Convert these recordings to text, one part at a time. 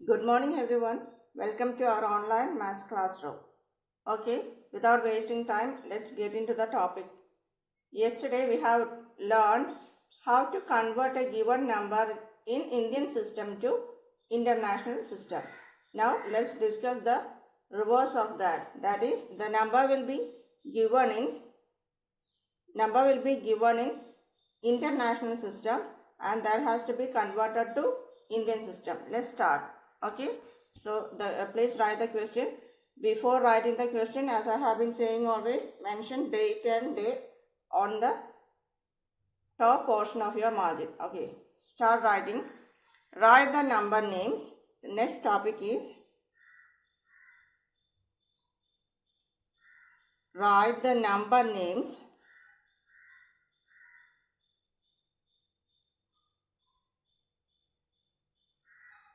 Good morning, everyone. Welcome to our online maths classroom. Okay, without wasting time, let's get into the topic. Yesterday, we have learned how to convert a given number in Indian system to international system. Now, let's discuss the reverse of that. That is, the number will be given in international system, and that has to be converted to Indian system. Let's start. Okay, so please write the question. Before writing the question, as I have been saying always, mention date and day on the top portion of your margin. Okay, start writing. Write the number names. The next topic is write the number names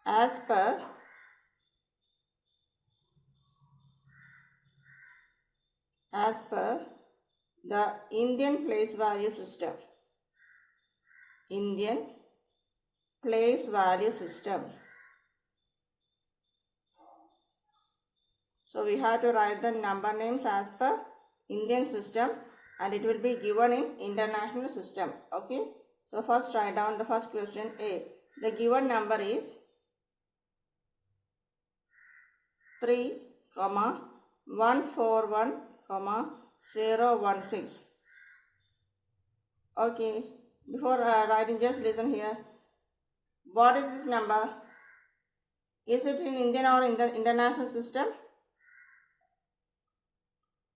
as per the Indian place value system. Indian place value system. So we have to write the number names as per Indian system, and it will be given in international system. Okay. So first write down the first question A. The given number is 3, 141, 016. Okay. Before writing, just listen here. What is this number? Is it in Indian or in the international system?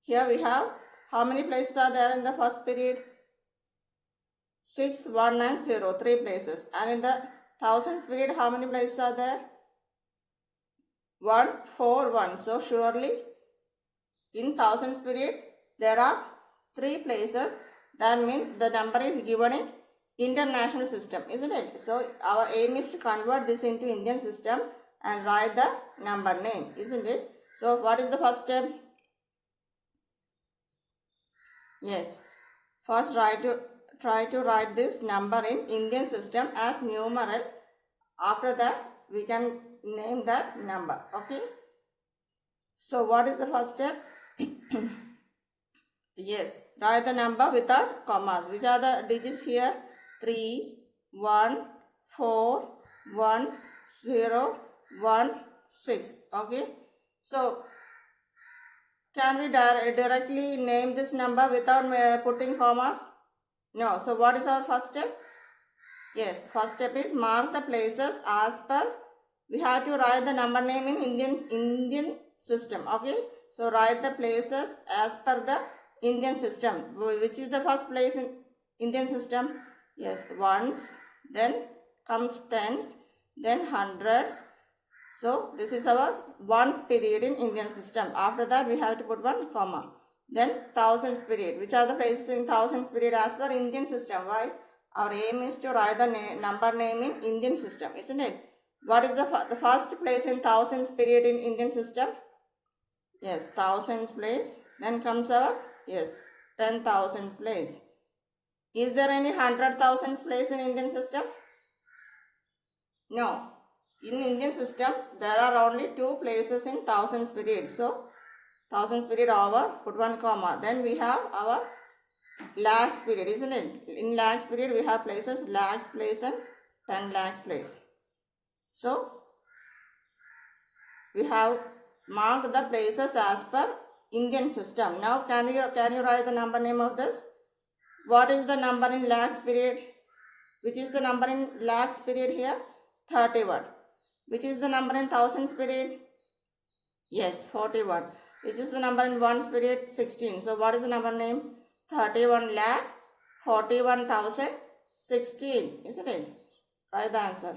Here we have how many places are there in the first period? 6, 1 and 0, 3 places. And in the thousands period, how many places are there? 1, 4, 1. So surely in thousands period, there are 3 places. That means the number is given in international system, isn't it? So our aim is to convert this into Indian system and write the number name, isn't it? So what is the first step? Yes, first try to write this number in Indian system as numeral. After that, we can name that number. Okay. So what is the first step? Yes, write the number without commas. Which are the digits here? 3, 1, 4, 1, 0, 1, 6. Okay. So can we directly name this number without putting commas? No. So what is our first step? Yes, first step is mark the places as per. We have to write the number name in Indian system. Okay. So write the places as per the Indian system. Which is the first place in Indian system? Yes, ones. Then comes tens. Then hundreds. So this is our ones period in Indian system. After that, we have to put one comma. Then thousands period. Which are the places in thousands period as per Indian system? Why? Our aim is to write the number name in Indian system, isn't it? What is the first place in thousands period in Indian system? Yes, thousands place. Then comes our, yes, 10,000 place. Is there any 100,000 place in Indian system? No. In Indian system, there are only 2 places in thousands period. So, thousands period over, put one comma. Then we have our lakhs period, isn't it? In lakhs period, we have places lakhs place and 10 lakhs place. So, we have marked the places as per Indian system. Now, can you write the number name of this? What is the number in lakhs period? Which is the number in lakhs period here? 31. Which is the number in thousands period? Yes, 41. Which is the number in ones period? 16. So, what is the number name? 31 lakh 41,016. Isn't it? Write the answer.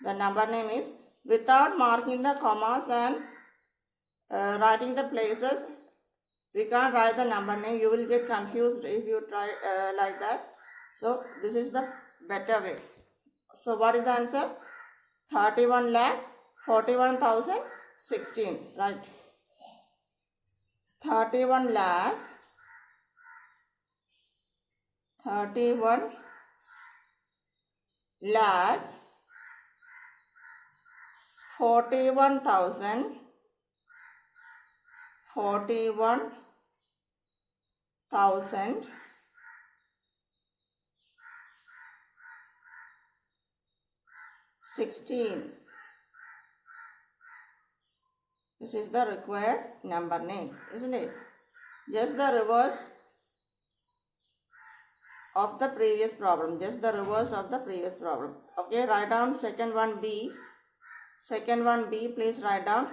The number name is, without marking the commas and writing the places, we can't write the number name. You will get confused if you try like that. So, this is the better way. So, what is the answer? 31 lakh 41,016. Right. 31 lakh 31 lakh 41,000, 16. This is the required number name, isn't it? Just the reverse of the previous problem. Just the reverse of the previous problem. Okay, write down second one B. Second one B, please write down.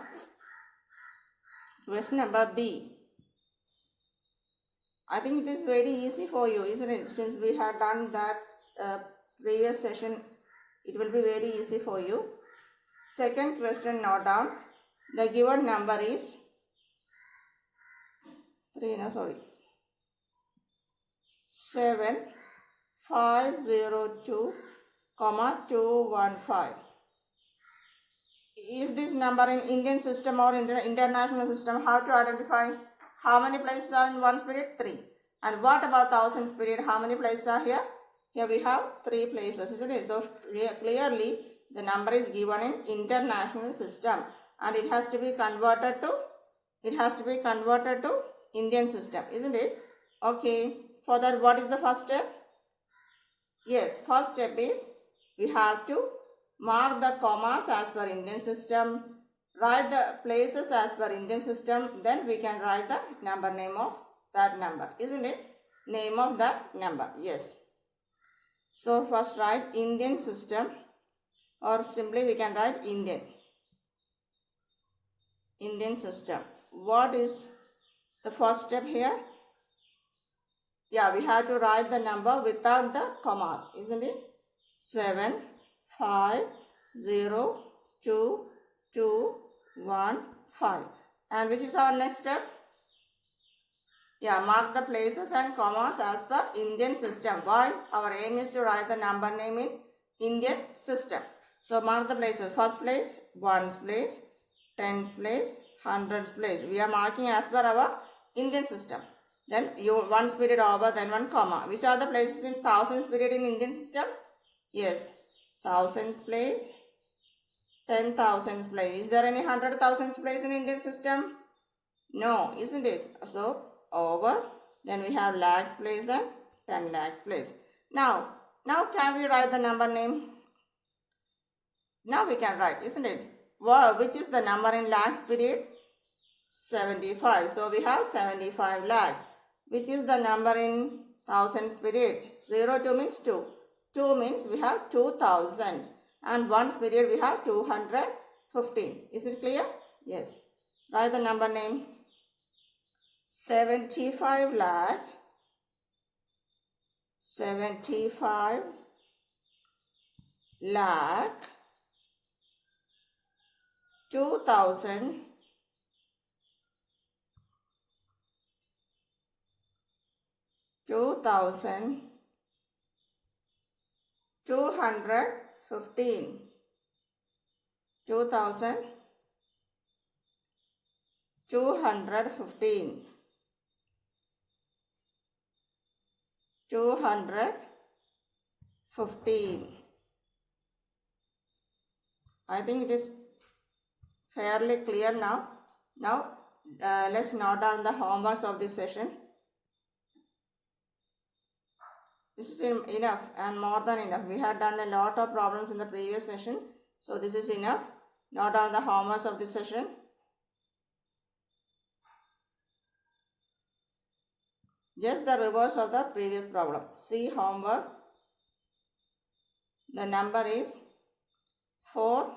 Question number B. I think it is very easy for you, isn't it? Since we have done that previous session, it will be very easy for you. Second question, note down. The given number is 7502, 215. Is this number in Indian system or international system? How to identify? How many places are in one spirit? 3. And what about 1000 spirit? How many places are here? Here we have 3 places, isn't it? So clearly the number is given in international system and it has to be converted to Indian system, isn't it? Okay. For that, what is the first step? Yes, first step is we have to mark the commas as per Indian system, write the places as per Indian system, then we can write the number name of that number, isn't it? Name of that number, yes. So first write Indian system, or simply we can write Indian system. What is the first step here? Yeah, we have to write the number without the commas, isn't it? 7502215. And which is our next step? Yeah, mark the places and commas as per Indian system. Why? Our aim is to write the number name in Indian system. So mark the places. First place, ones place, tens place, hundreds place. We are marking as per our Indian system. Then one period over, then one comma. Which are the places in thousands period in Indian system? Yes, thousands place, 10,000 place. Is there any 100,000 place in Indian system? No, isn't it? So over, then we have lakhs place and 10 lakhs place. Now can we write the number name? Now we can write, isn't it? Wow, which is the number in lakhs period? 75. So we have 75 lakh. Which is the number in thousands period? 02 means 2. 2 means we have 2000. And 1 period we have 215. Is it clear? Yes. Write the number name. 75 lakh. 75 lakh. 2000. 2,215. 2,215. 215. I think it is fairly clear now. Now let's note down the homeworks of this session. This is enough and more than enough. We had done a lot of problems in the previous session. So this is enough. Note down the homeworks of this session. Just the reverse of the previous problem. See homework. The number is 4,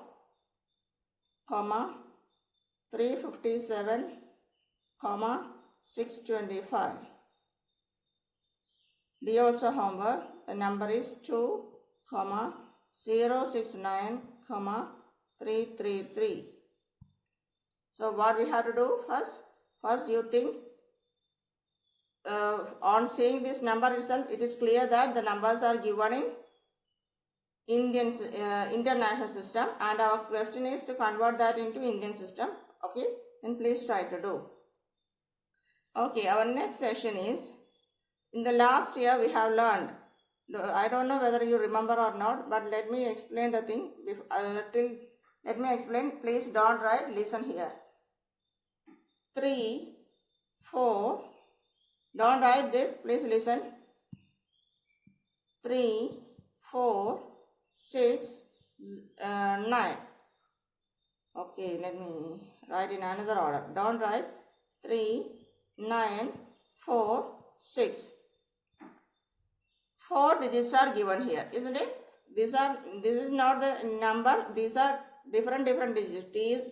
357, 625. D also homework. The number is 2, 069, 333. So what we have to do first? First you think on seeing this number itself, it is clear that the numbers are given in international system, and our question is to convert that into Indian system. Okay, then please try to do. Okay, our next session is, in the last year we have learned, I don't know whether you remember or not, but let me explain the thing till Let me explain. Please don't write. Listen here. 3, 4. Don't write this. Please listen. 3, 4, 6, 9. Okay, let me write in another order. Don't write 3, 9, 4, 6. 4 digits are given here, isn't it? This is not the number. These are different digits.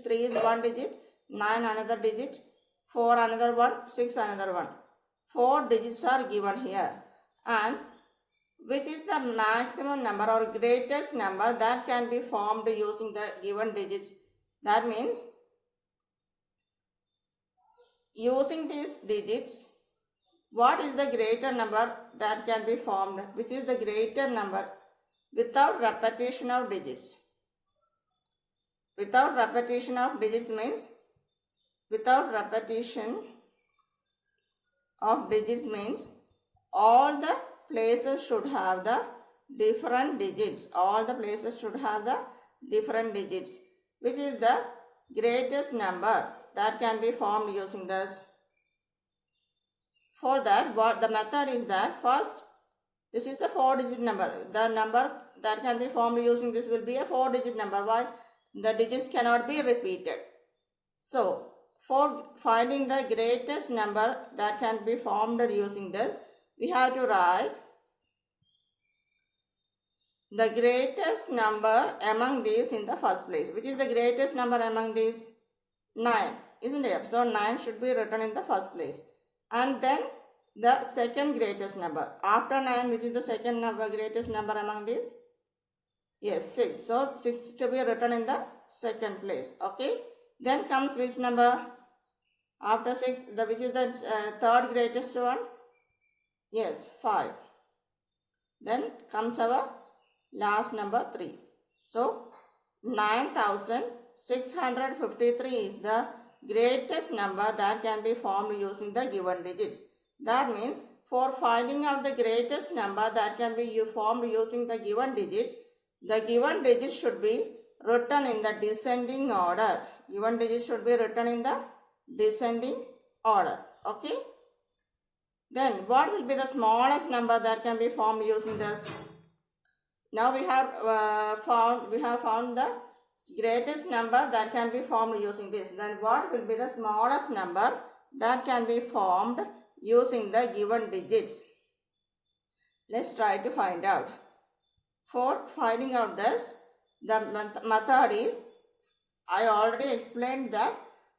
3 is one digit, 9 another digit, 4 another one, 6 another one. 4 digits are given here. And which is the maximum number or greatest number that can be formed using the given digits? That means using these digits, what is the greater number that can be formed? Which is the greater number without repetition of digits? Without repetition of digits means, without repetition of digits means all the places should have the different digits. All the places should have the different digits. Which is the greatest number that can be formed using this? For that, what the method is that first, this is a 4-digit number. The number that can be formed using this will be a 4-digit number. Why? The digits cannot be repeated. So, for finding the greatest number that can be formed using this, we have to write the greatest number among these in the first place. Which is the greatest number among these? 9, isn't it? So, 9 should be written in the first place. And then the second greatest number. After 9, which is the second number, greatest number among these? Yes, 6. So, 6 to be written in the second place. Okay. Then comes which number? After 6, which is the third greatest one? Yes, 5. Then comes our last number 3. So, 9653 is the greatest number that can be formed using the given digits. That means for finding out the greatest number that can be formed using the given digits should be written in the descending order. Given digits should be written in the descending order. Okay. Then what will be the smallest number that can be formed using this? Now we have found the greatest number that can be formed using this. Then what will be the smallest number that can be formed using the given digits? Let's try to find out. For finding out this, the method is, I already explained that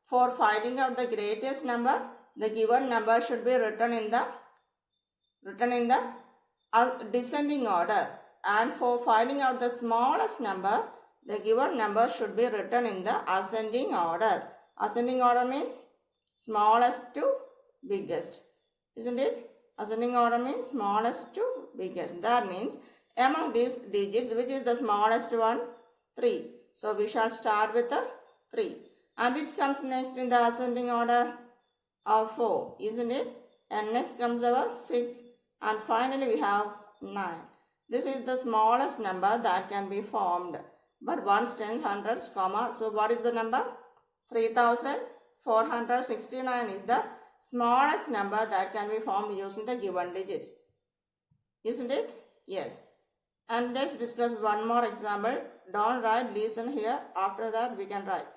for finding out the greatest number, the given number should be written in the descending order. And for finding out the smallest number, the given number should be written in the ascending order. Ascending order means smallest to biggest. Isn't it? Ascending order means smallest to biggest. That means among these digits, which is the smallest one? 3. So we shall start with the 3. And which comes next in the ascending order? Of 4. Isn't it? And next comes our 6. And finally we have 9. This is the smallest number that can be formed. But ones, tens, hundreds, comma. So what is the number? 3469 is the smallest number that can be formed using the given digits. Isn't it? Yes. And let's discuss one more example. Don't write, listen here. After that we can write.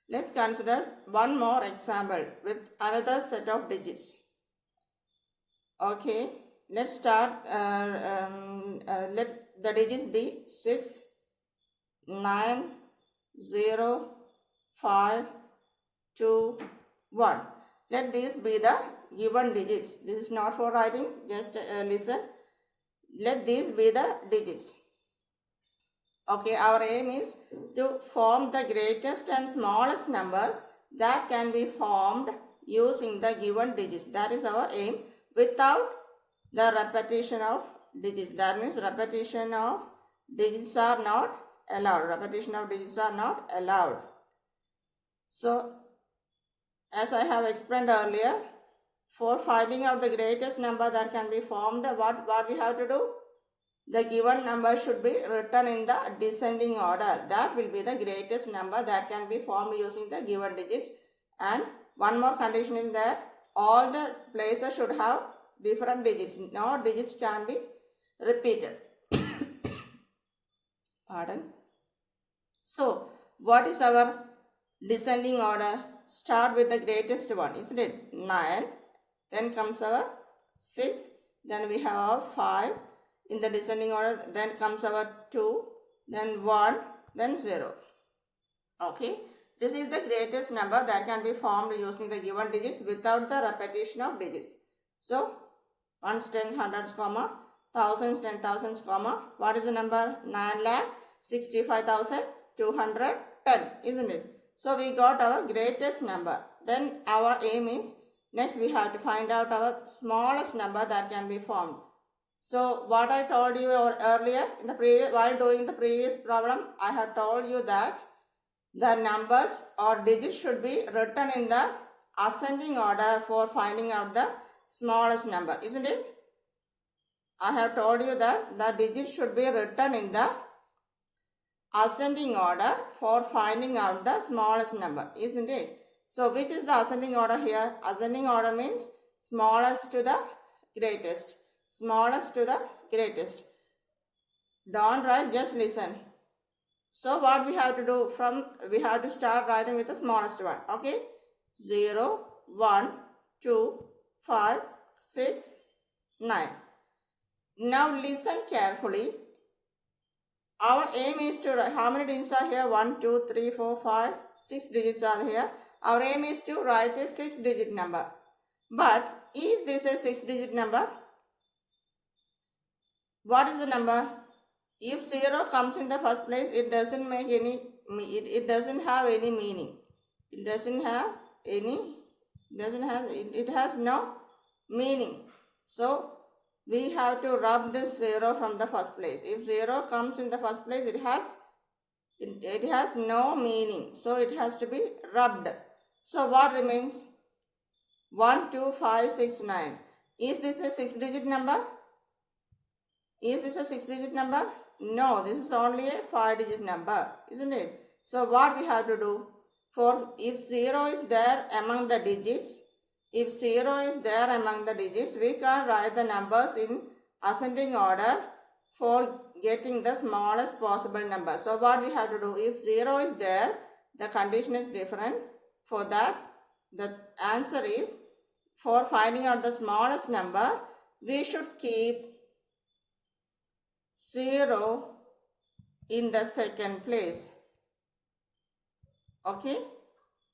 Let's consider one more example with another set of digits. Okay. Let's start. Let the digits be 6, 9, 0, 5, 2, 1. Let these be the given digits. This is not for writing, just listen. Let these be the digits. Okay, our aim is to form the greatest and smallest numbers that can be formed using the given digits. That is our aim, without the repetition of digits. That means repetition of digits are not allowed. Repetition of digits are not allowed. So, as I have explained earlier, for finding out the greatest number that can be formed, what we have to do? the given number should be written in the descending order. That will be the greatest number that can be formed using the given digits. And one more condition is that all the places should have different digits. No digits can be repeated. Pardon. So, what is our descending order? Start with the greatest one, isn't it? 9. Then comes our 6. Then we have our 5. In the descending order, then comes our 2. Then 1. Then 0. Okay. This is the greatest number that can be formed using the given digits without the repetition of digits. So, ones, tens, hundreds, comma, thousands, 10,000s, comma, what is the number? 9,65,210, isn't it? So, we got our greatest number. Then our aim is, next we have to find out our smallest number that can be formed. So, what I told you earlier, while doing the previous problem, I have told you that the numbers or digits should be written in the ascending order for finding out the smallest number, isn't it? I have told you that the digits should be written in the ascending order for finding out the smallest number, isn't it? So, which is the ascending order here? Ascending order means smallest to the greatest. Smallest to the greatest. Don't write, just listen. So, what we have to do we have to start writing with the smallest one. Okay? 0, 1, 2, 5, 6, 9. Now, listen carefully. Our aim is to write, how many digits are here? 1, 2, 3, 4, 5, 6 digits are here. Our aim is to write a 6-digit number. But, is this a 6-digit number? What is the number? If 0 comes in the first place, it doesn't make any, it doesn't have any meaning. It has no meaning. So, we have to rub this 0 from the first place. If 0 comes in the first place, it has no meaning. So, it has to be rubbed. So, what remains? 1, 2, 5, 6, 9. Is this a 6-digit number? Is this a 6-digit number? No, this is only a 5-digit number, isn't it? So, what we have to do? If 0 is there among the digits, we can write the numbers in ascending order for getting the smallest possible number. So, what we have to do? If 0 is there, the condition is different. For that, the answer is, for finding out the smallest number, we should keep 0 in the second place. Okay?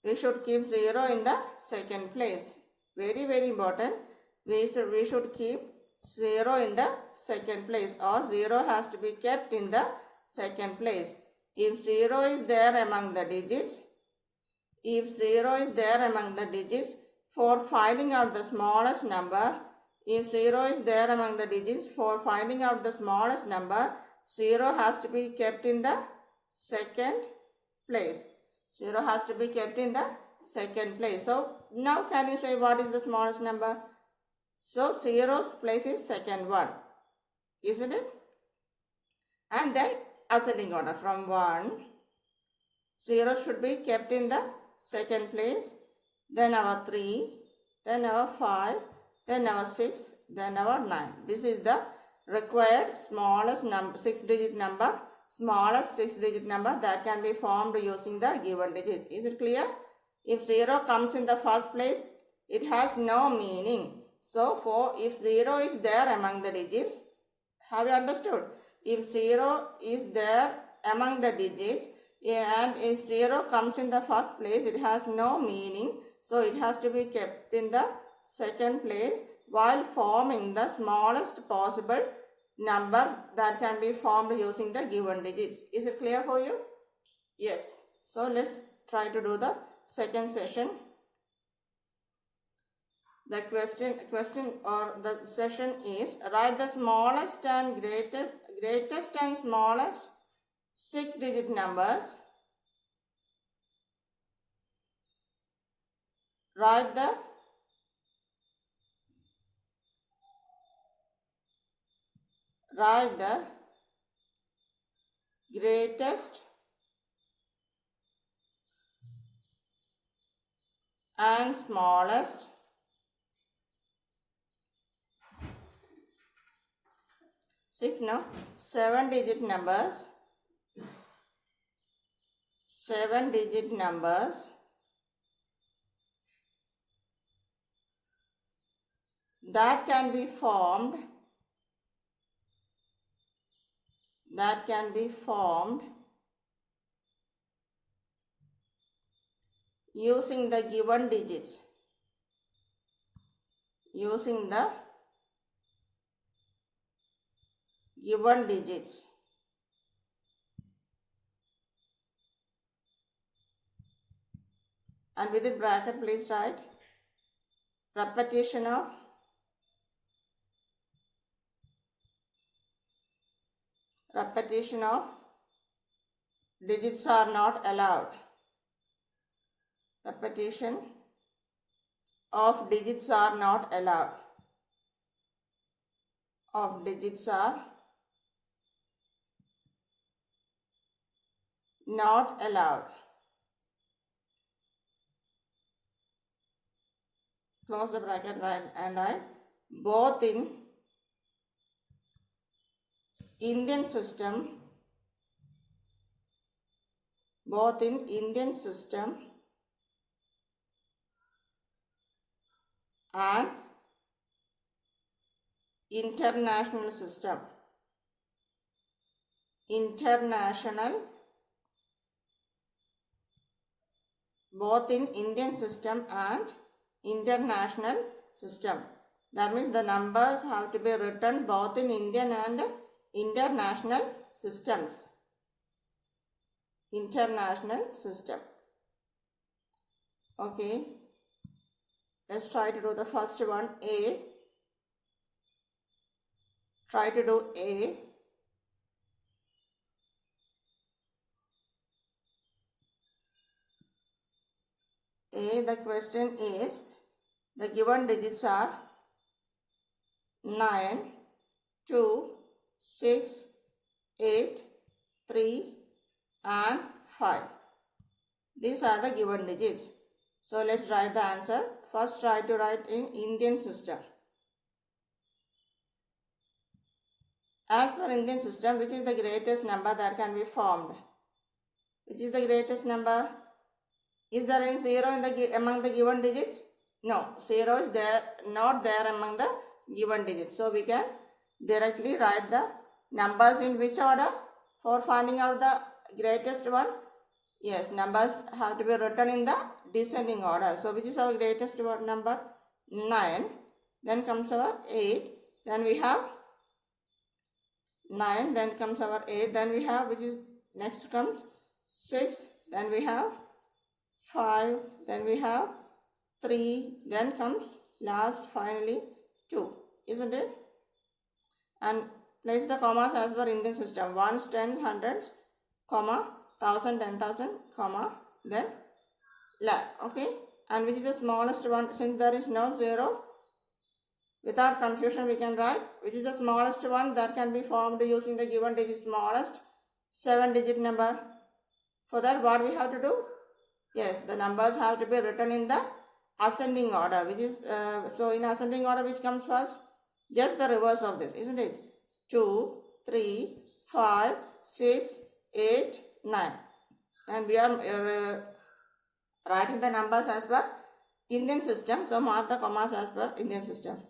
We should keep 0 in the second place. Very, very important. We should keep 0 in the second place, or 0 has to be kept in the second place. If 0 is there among the digits, for finding out the smallest number, 0 has to be kept in the second place. 0 has to be kept in the second place. So, now can you say what is the smallest number? So, 0's place is second one, isn't it? And then ascending order from 1, 0 should be kept in the second place, then our 3, then our 5, then our 6, then our 9. This is the required smallest 6-digit number that can be formed using the given digits. Is it clear? If 0 comes in the first place, it has no meaning. So, if 0 is there among the digits, have you understood? If 0 is there among the digits, and if 0 comes in the first place, it has no meaning. So, it has to be kept in the second place while forming the smallest possible number that can be formed using the given digits. Is it clear for you? Yes. So, let's try to do the second session. The question or the session is, write the smallest and greatest and smallest 6-digit numbers. Write write the greatest and smallest six no 7-digit numbers, 7-digit numbers that can be formed using the given digits, and within bracket please write repetition of digits are not allowed. Repetition of digits are not allowed. Close the bracket and write both in Indian system and international system. Both in Indian system and international system. That means the numbers have to be written both in Indian and international systems. Okay. Let's try to do the first one, A. Try to do A. The question is, the given digits are 9, 2, 6, 8, 3 and 5. These are the given digits. So let's write the answer. First try to write in Indian system. As per Indian system, which is the greatest number that can be formed? Which is the greatest number? Is there any 0 among the given digits? No, 0 is not there among the given digits. So we can directly write the numbers in which order for finding out the greatest one? Yes, numbers have to be written in the descending order. So which is our greatest number? 9. Then comes our 8. Then we have 9. Then comes our 8. Then we have, which is next comes 6. Then we have 5, then we have 3, then comes last finally 2, isn't it? And place the commas as per Indian system. Ones, tens, hundreds, comma, 1000, 10,000, comma, then lakh. Okay? And which is the smallest one? Since there is no 0, without confusion we can write which is the smallest one that can be formed using the given digit, smallest 7-digit number. For that, what we have to do? Yes, the numbers have to be written in the ascending order, which is, so in ascending order, which comes first? Just the reverse of this, isn't it? 2, 3, 5, 6, 8, 9. And we are writing the numbers as per Indian system. So mark the commas as per Indian system.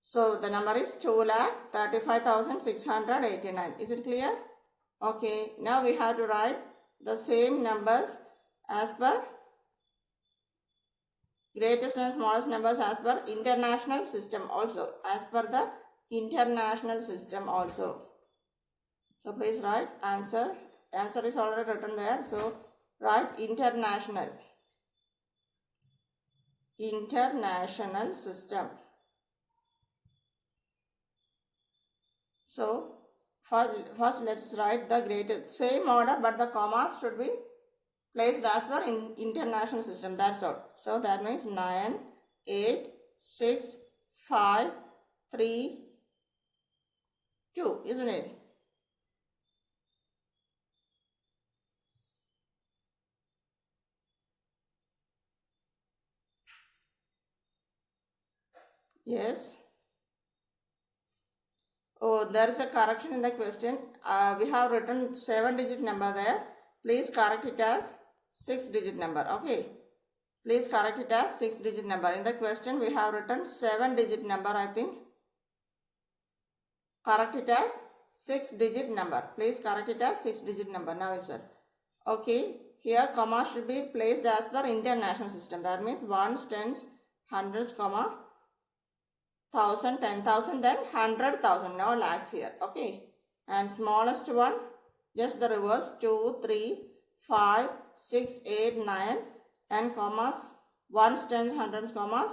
So the number is 2,35,689. Is it clear? Okay, now we have to write the same numbers as per greatest and smallest numbers as per international system also. So please write answer. Answer is already written there. So write international system. So first let's write the greatest. Same order, but the commas should be placed as per international system. That's all. So that means 9, 8, 6, 5, 3, 2, isn't it? Yes. Oh, there is a correction in the question. We have written 7-digit number there. Please correct it as 6-digit number. Okay. Please correct it as 6-digit number. In the question, we have written 7-digit number, I think. Correct it as 6-digit number. Please correct it as 6-digit number. Now it's sir. Okay. Here, comma should be placed as per international system. That means ones, tens, hundreds, comma, 1,000, 10,000, then 100,000. No lakhs here. Okay. And smallest one, just the reverse. 2, 3, 5, 6, 8, 9, and commas, ones, tens, hundreds, commas,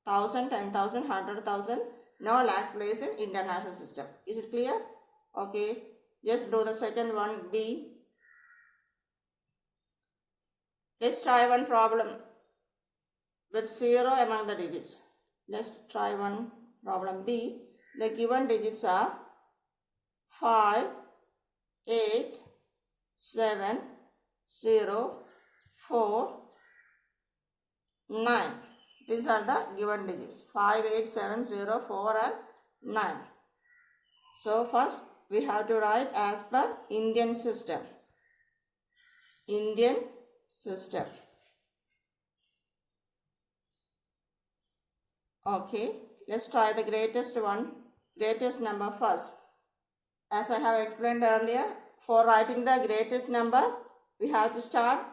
1,000, 10,000, 100,000. No lakhs placed in international system. Is it clear? Okay. Just do the second one, B. Let's try one problem with 0 among the digits. Let's try one problem B. The given digits are 5, 8, 7, 0, 4, 9. These are the given digits. 5, 8, 7, 0, 4 and 9. So first we have to write as per Indian system. Indian system. Okay, let's try the greatest number first. As I have explained earlier, for writing the greatest number, we have to start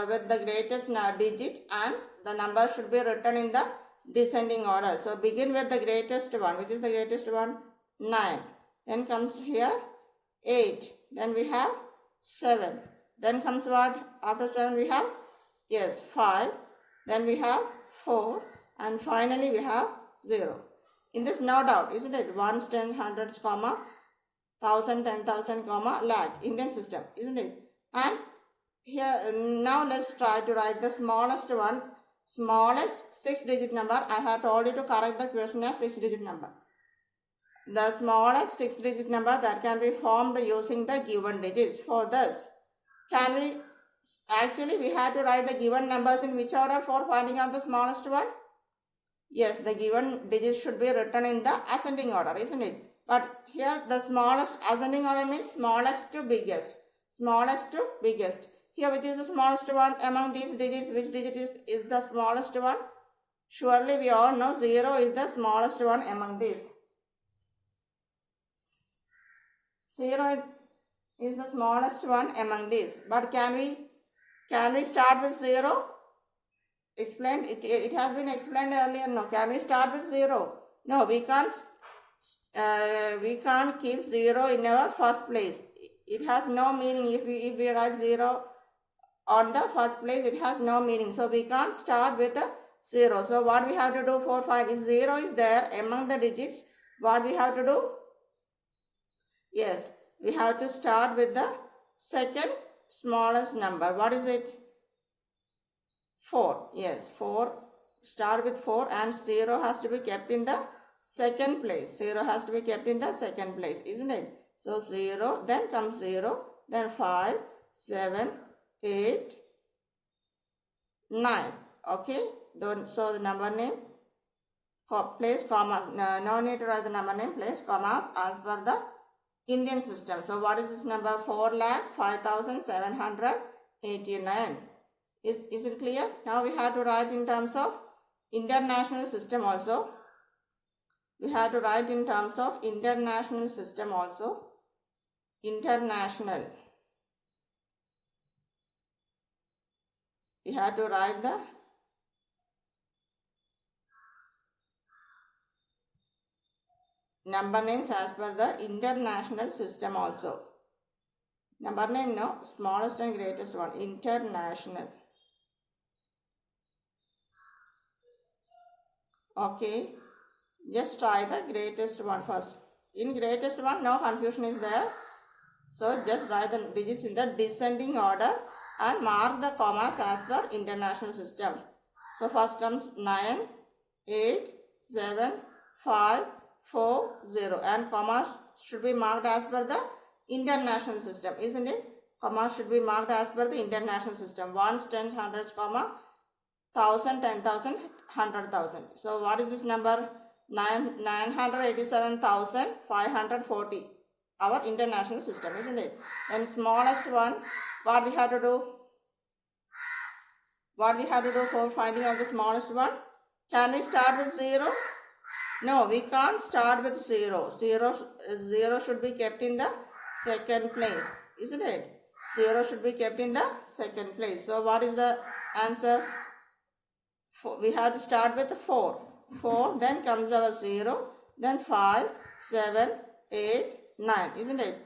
with the greatest digit, and the number should be written in the descending order. So begin with the greatest one. Which is the greatest one? 9. Then comes here 8. Then we have 7. Then comes what? After 7 we have? Yes, 5. Then we have 4. And finally we have 0. In this, no doubt, isn't it? Ones, tens, hundreds, comma, 1,000, 10,000, comma, lakh. Indian system, isn't it? And here, now let's try to write the smallest one. Smallest 6-digit number. I have told you to correct the question as 6-digit number. The smallest 6-digit number that can be formed using the given digits. For this, we have to write the given numbers in which order for finding out the smallest one? Yes, the given digits should be written in the ascending order, isn't it? But here the smallest ascending order means smallest to biggest. Smallest to biggest. Here, which is the smallest one among these digits? Which digit is the smallest one? Surely we all know 0 is the smallest one among these. 0 is the smallest one among these. But can we start with 0? Explained, it has been explained earlier. No, can we start with 0? No, we can't keep 0 in our first place. It has no meaning. If we write 0 on the first place, it has no meaning. So we can't start with a 0. So what we have to do for find? If 0 is there among the digits, what we have to do? Yes, we have to start with the second smallest number. What is it? 4. Yes, 4. Start with 4 and 0 has to be kept in the second place. 0 has to be kept in the second place, isn't it? So 0, then comes 0, then 5, 7, 8, 9. Okay, so the number name, place commas. No need to write the number name, place commas as per the Indian system. So what is this number? 4,05,789. Is it clear? Now we have to write in terms of international system also. We have to write in terms of international system also. International. We have to write the number names as per the international system also. Number name, no, smallest and greatest one, international. Okay, just try the greatest one first. In greatest one, no confusion is there. So just write the digits in the descending order and mark the commas as per international system. So first comes 9, 8, 7, 5, 4, 0 and commas should be marked as per the international system, isn't it? Commas should be marked as per the international system. Ones, tens, hundreds, comma, 1000, 10,000, 100,000. So what is this number? 987,540. Our international system, isn't it? And smallest one, what we have to do? What we have to do for finding out the smallest one? Can we start with 0? No, we can't start with 0. 0 should be kept in the second place, isn't it? 0 should be kept in the second place. So what is the answer? We have to start with 4. 4, then comes our 0, then 5, 7, 8, 9, isn't it?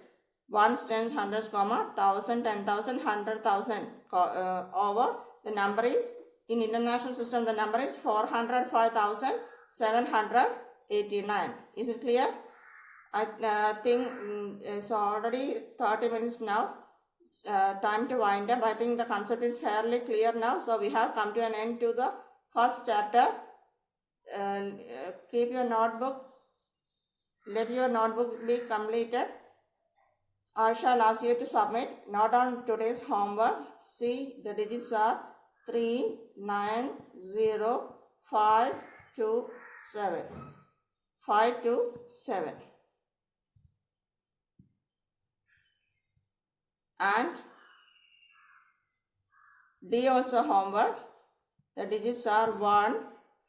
Ones, tens, hundreds, comma, 1000, 10,000, 100,000 over. The number is, in international system, the number is 405,789. Is it clear? I think it's already 30 minutes now. Time to wind up. I think the concept is fairly clear now. So we have come to an end to the first chapter. Keep your notebook. Let your notebook be completed. I shall ask you to submit. Not on today's homework. See, the digits are 3, 9, 0, 5, 2, 7. 5 to 7. And D also homework. The digits are 1,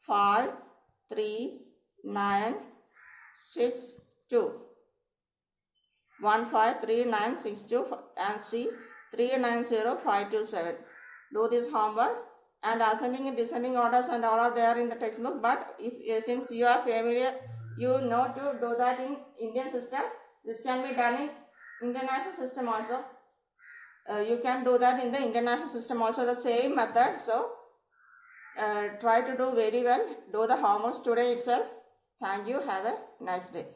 5, 3, 9, 6, 2. 1, 5, 3, 9, 6, 2 and C 3, 9, 0, 5, 2, 7. Do this homework, and ascending and descending orders and all are there in the textbook, but if since you are familiar, you know to do that in Indian system. This can be done in international system also. You can do that in the international system also, the same method. So try to do very well. Do the homework today itself. Thank you. Have a nice day.